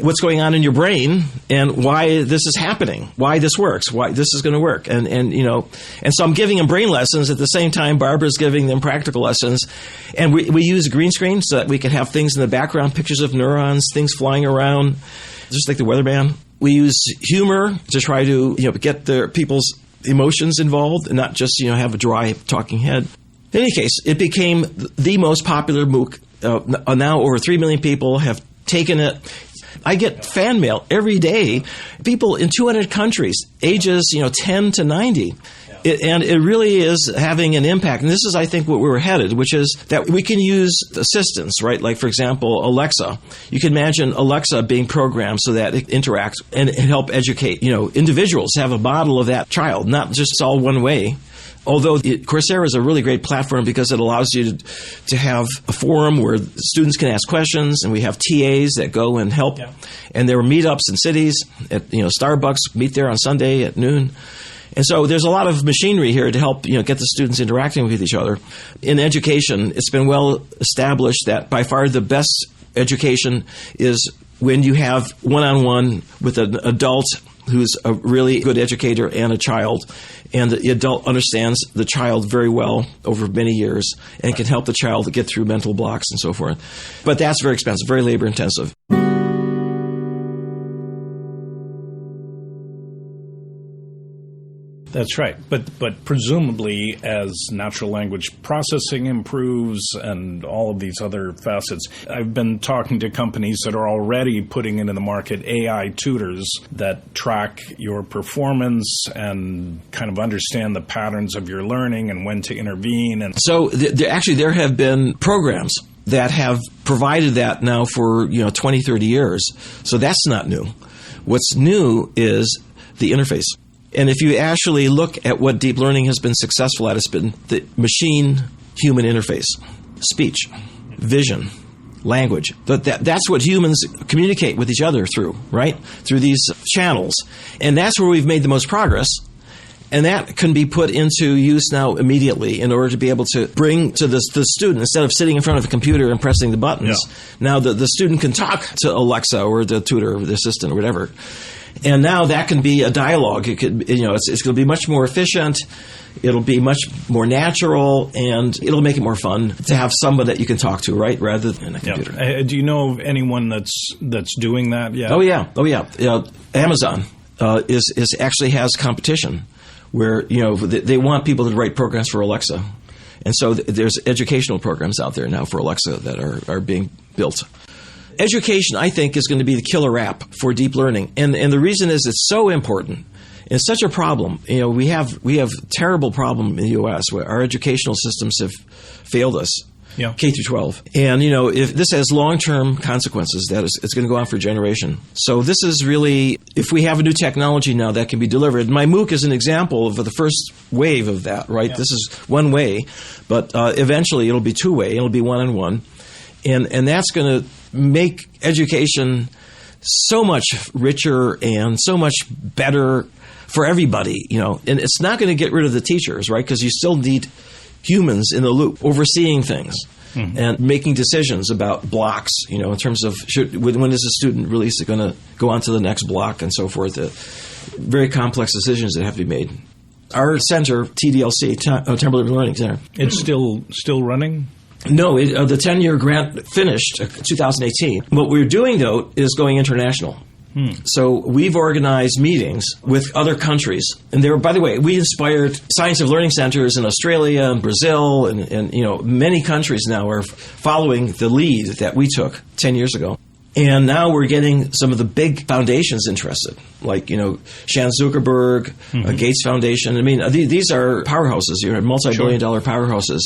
what's going on in your brain and why this is happening, why this works, why this is going to work. And so I'm giving them brain lessons at the same time Barbara's giving them practical lessons. And we use a green screen so that we could have things in the background, pictures of neurons, things flying around, just like the weatherman. We use humor to try to get people's emotions involved and not just have a dry talking head. In any case, it became the most popular MOOC. Now over 3 million people have taken it. I get fan mail every day, people in 200 countries, ages 10 to 90. And it really is having an impact. And this is, I think, what we're headed, which is that we can use assistants, right? Like, for example, Alexa. You can imagine Alexa being programmed so that it interacts and help educate, individuals, have a model of that child, not just all one way. Although Coursera is a really great platform because it allows you to have a forum where students can ask questions, and we have TAs that go and help. Yeah. And there are meetups in cities. At Starbucks, meet there on Sunday at noon. And so there's a lot of machinery here to help get the students interacting with each other. In education, it's been well established that by far the best education is when you have one-on-one with an adult who's a really good educator and a child, and the adult understands the child very well over many years and can help the child get through mental blocks and so forth. But that's very expensive, very labor-intensive. That's right. But presumably, as natural language processing improves and all of these other facets, I've been talking to companies that are already putting into the market AI tutors that track your performance and kind of understand the patterns of your learning and when to intervene. And so there have been programs that have provided that now for 20, 30 years. So that's not new. What's new is the interface. And if you actually look at what deep learning has been successful at, it's been the machine-human interface, speech, vision, language. That's what humans communicate with each other through, right? Through these channels. And that's where we've made the most progress. And that can be put into use now immediately in order to be able to bring to the student, instead of sitting in front of a computer and pressing the buttons, now the student can talk to Alexa or the tutor or the assistant or whatever. And now that can be a dialogue. It could, it's going to be much more efficient. It'll be much more natural, and it'll make it more fun to have someone that you can talk to, right, rather than a computer. Yeah. Do you know of anyone that's doing that yet? Oh yeah. Amazon is actually has competition where they want people to write programs for Alexa, and so there's educational programs out there now for Alexa that are being built. Education, I think, is going to be the killer app for deep learning. And the reason is it's so important. It's such a problem. We have a terrible problem in the U.S. where our educational systems have failed us, K through 12. And, if this has long-term consequences, it's going to go on for a generation. So this is really, if we have a new technology now that can be delivered, my MOOC is an example of the first wave of that, right? Yeah. This is one way, but eventually it'll be two-way. It'll be one-on-one. And that's going to make education so much richer and so much better for everybody, And it's not going to get rid of the teachers, right? Because you still need humans in the loop overseeing things and making decisions about blocks, in terms of when is a student really going to go on to the next block and so forth. Very complex decisions that have to be made. Our center, TDLC, Temporal Learning Center. It's still running? No, the 10-year grant finished 2018. What we're doing, though, is going international. So we've organized meetings with other countries. And by the way, we inspired science of learning centers in Australia and Brazil, and many countries now are following the lead that we took 10 years ago. And now we're getting some of the big foundations interested, like, Shan Zuckerberg, Gates Foundation. I mean, these are powerhouses, multi-billion-dollar powerhouses.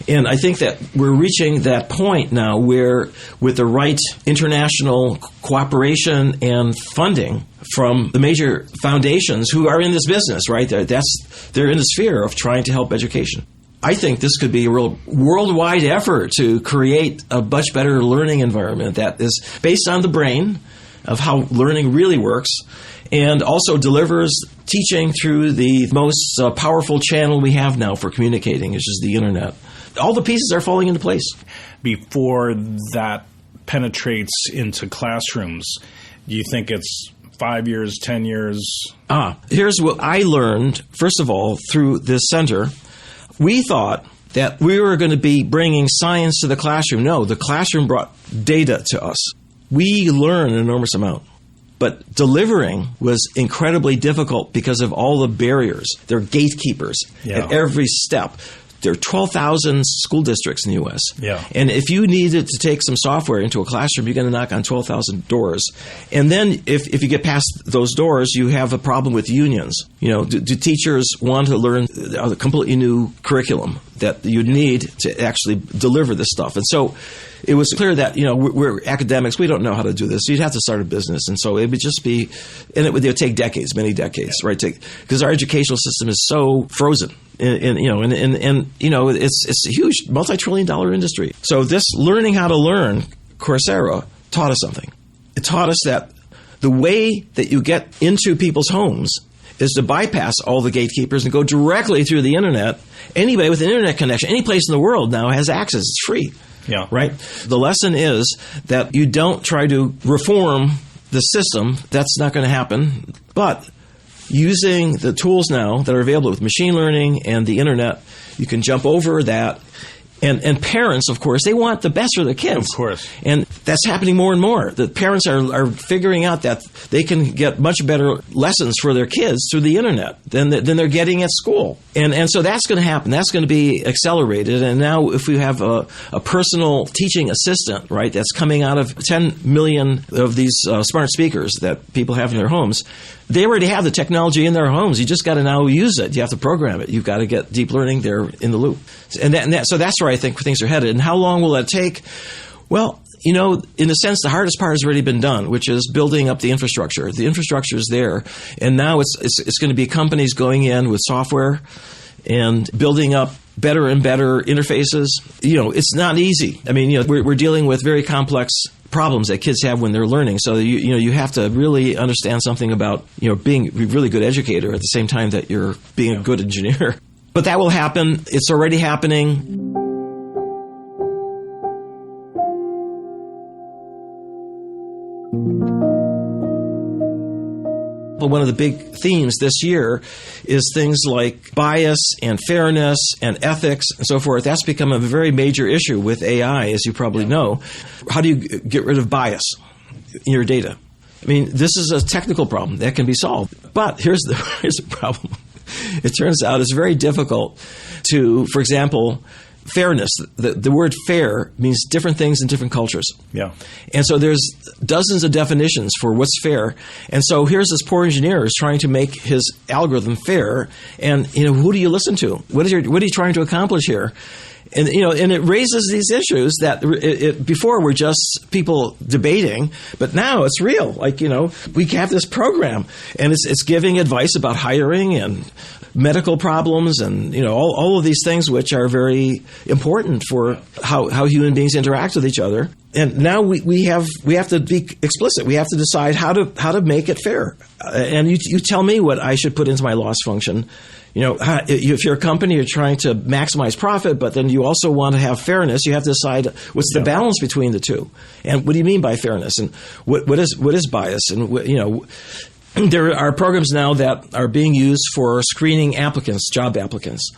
And I think that we're reaching that point now where, with the right international cooperation and funding from the major foundations who are in this business, right, they're in the sphere of trying to help education. I think this could be a real worldwide effort to create a much better learning environment that is based on the brain, of how learning really works, and also delivers teaching through the most powerful channel we have now for communicating, which is the internet. All the pieces are falling into place. Before that penetrates into classrooms, do you think it's 5 years, 10 years? Here's what I learned, first of all, through this center. We thought that we were going to be bringing science to the classroom. No, the classroom brought data to us. We learn an enormous amount. But delivering was incredibly difficult because of all the barriers. They're gatekeepers at every step. There are 12,000 school districts in the U.S. Yeah. And if you needed to take some software into a classroom, you're going to knock on 12,000 doors. And then if you get past those doors, you have a problem with unions. Do teachers want to learn a completely new curriculum that you need to actually deliver this stuff? And so it was clear that, we're academics. We don't know how to do this. You'd have to start a business. And so it would just be, and it would take decades, many decades, right? Because our educational system is so frozen. And it's a huge multi-trillion-dollar industry. So this learning how to learn, Coursera taught us something. It taught us that the way that you get into people's homes is to bypass all the gatekeepers and go directly through the internet. Anybody with an internet connection, any place in the world now has access. It's free. Yeah. Right? The lesson is that you don't try to reform the system. That's not going to happen. But using the tools now that are available with machine learning and the internet, you can jump over that. And parents, of course, they want the best for their kids. Of course. And that's happening more and more. The parents are figuring out that they can get much better lessons for their kids through the internet than they're getting at school. And so that's going to happen. That's going to be accelerated. And now if we have a personal teaching assistant, right, that's coming out of 10 million of these smart speakers that people have in their homes, they already have the technology in their homes. You just got to now use it. You have to program it. You've got to get deep learning there in the loop. So that's where I think things are headed. And how long will that take? Well, in a sense, the hardest part has already been done, which is building up the infrastructure. The infrastructure is there. And now it's going to be companies going in with software and building up better and better interfaces. It's not easy. I mean, we're dealing with very complex problems that kids have when they're learning. So you have to really understand something about being a really good educator at the same time that you're being a good engineer. But that will happen. It's already happening. One of the big themes this year is things like bias and fairness and ethics and so forth. That's become a very major issue with AI, as you probably know. How do you get rid of bias in your data? I mean, this is a technical problem that can be solved. But here's the problem. It turns out it's very difficult to, for example, fairness. The word fair means different things in different cultures. Yeah. And so there's dozens of definitions for what's fair. And so here's this poor engineer who's trying to make his algorithm fair. And, who do you listen to? What are you trying to accomplish here? And, and it raises these issues that before were just people debating, but now it's real. Like, we have this program and it's giving advice about hiring and medical problems and, all of these things which are very important for how human beings interact with each other. And now we have to be explicit. We have to decide how to make it fair. And you tell me what I should put into my loss function. If you're a company, you're trying to maximize profit, but then you also want to have fairness. You have to decide what's the balance between the two. And what do you mean by fairness? And what is bias? And there are programs now that are being used for screening applicants, job applicants.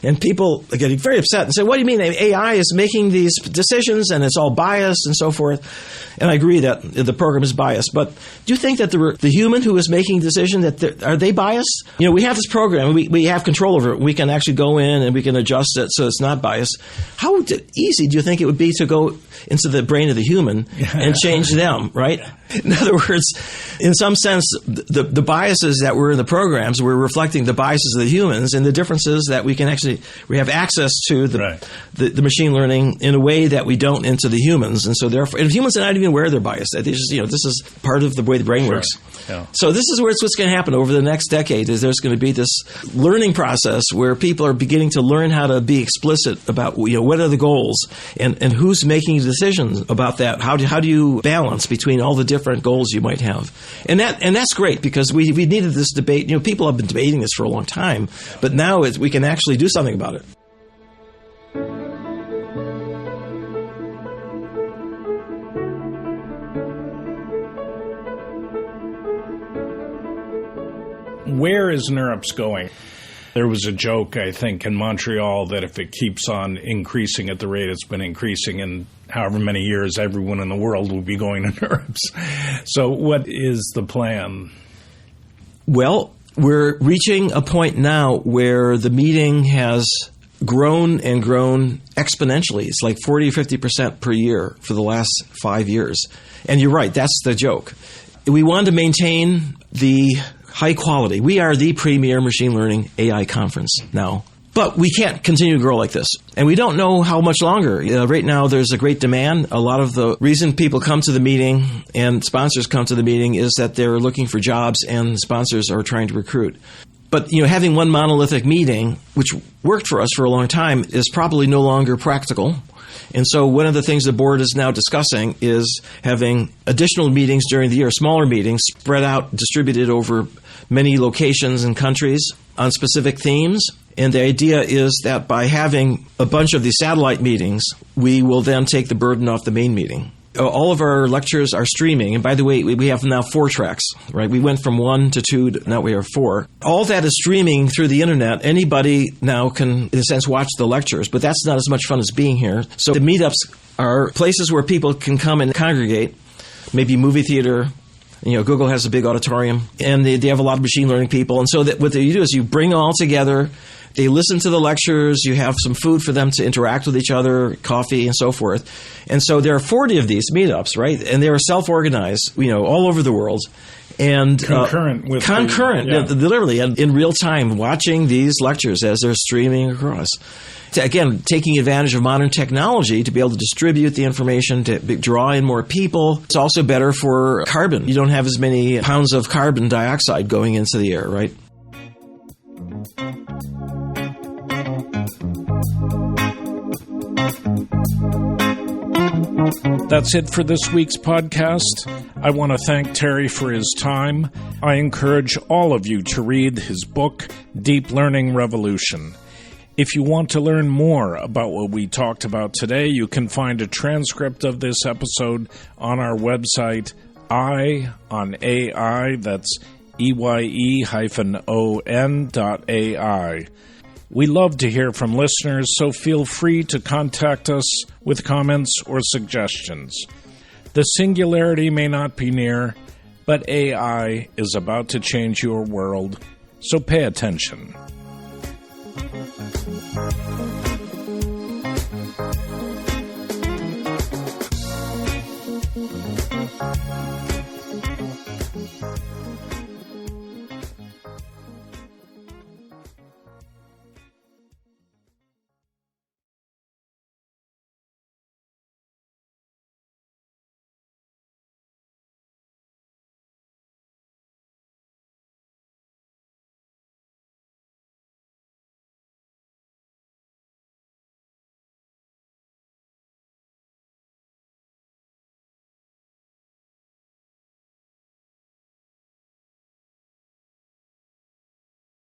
And people are getting very upset and say, what do you mean AI is making these decisions and it's all biased and so forth? And I agree that the program is biased. But do you think that the human who is making the decision, are they biased? We have this program. We have control over it. We can actually go in and we can adjust it so it's not biased. How easy do you think it would be to go into the brain of the human and change them, right? In other words, in some sense, the biases that were in the programs were reflecting the biases of the humans, and the difference is that we have access to the machine learning in a way that we don't into the humans, and so therefore, and humans are not even aware they're biased. They just, this is part of the way the brain works. Yeah. So this is what's going to happen over the next decade. Is there's going to be this learning process where people are beginning to learn how to be explicit about what are the goals and who's making decisions about that. How do you balance between all the different goals you might have? And that's great because we needed this debate. People have been debating this for a long time, but now we can actually do something about it. Where is NeurIPS going? There was a joke, I think, in Montreal that if it keeps on increasing at the rate it's been increasing in however many years, everyone in the world will be going to NeurIPS. So what is the plan? Well, we're reaching a point now where the meeting has grown and grown exponentially. It's like 40 or 50% per year for the last 5 years. And you're right, that's the joke. We wanted to maintain the high quality. We are the premier machine learning AI conference now. But we can't continue to grow like this. And we don't know how much longer. Right now, there's a great demand. A lot of the reason people come to the meeting and sponsors come to the meeting is that they're looking for jobs and sponsors are trying to recruit. But having one monolithic meeting, which worked for us for a long time, is probably no longer practical. And so one of the things the board is now discussing is having additional meetings during the year, smaller meetings, spread out, distributed over many locations and countries on specific themes. And the idea is that by having a bunch of these satellite meetings, we will then take the burden off the main meeting. All of our lectures are streaming. And by the way, we have now 4 tracks, right? We went from 1 to 2, now we have 4. All that is streaming through the internet. Anybody now can, in a sense, watch the lectures, but that's not as much fun as being here. So the meetups are places where people can come and congregate, maybe movie theater. Google has a big auditorium, and they have a lot of machine learning people. And so what you do is you bring them all together. They listen to the lectures. You have some food for them to interact with each other, coffee, and so forth. And so there are 40 of these meetups, right? And they are self-organized, all over the world. And concurrent, literally in real time, watching these lectures as they're streaming across. Again, taking advantage of modern technology to be able to distribute the information, to draw in more people. It's also better for carbon. You don't have as many pounds of carbon dioxide going into the air, right? That's it for this week's podcast. I want to thank Terry for his time. I encourage all of you to read his book, Deep Learning Revolution. If you want to learn more about what we talked about today, you can find a transcript of this episode on our website, EYE.AI. That's EYE-ON.AI. We love to hear from listeners, so feel free to contact us with comments or suggestions. The singularity may not be near, but AI is about to change your world, so pay attention.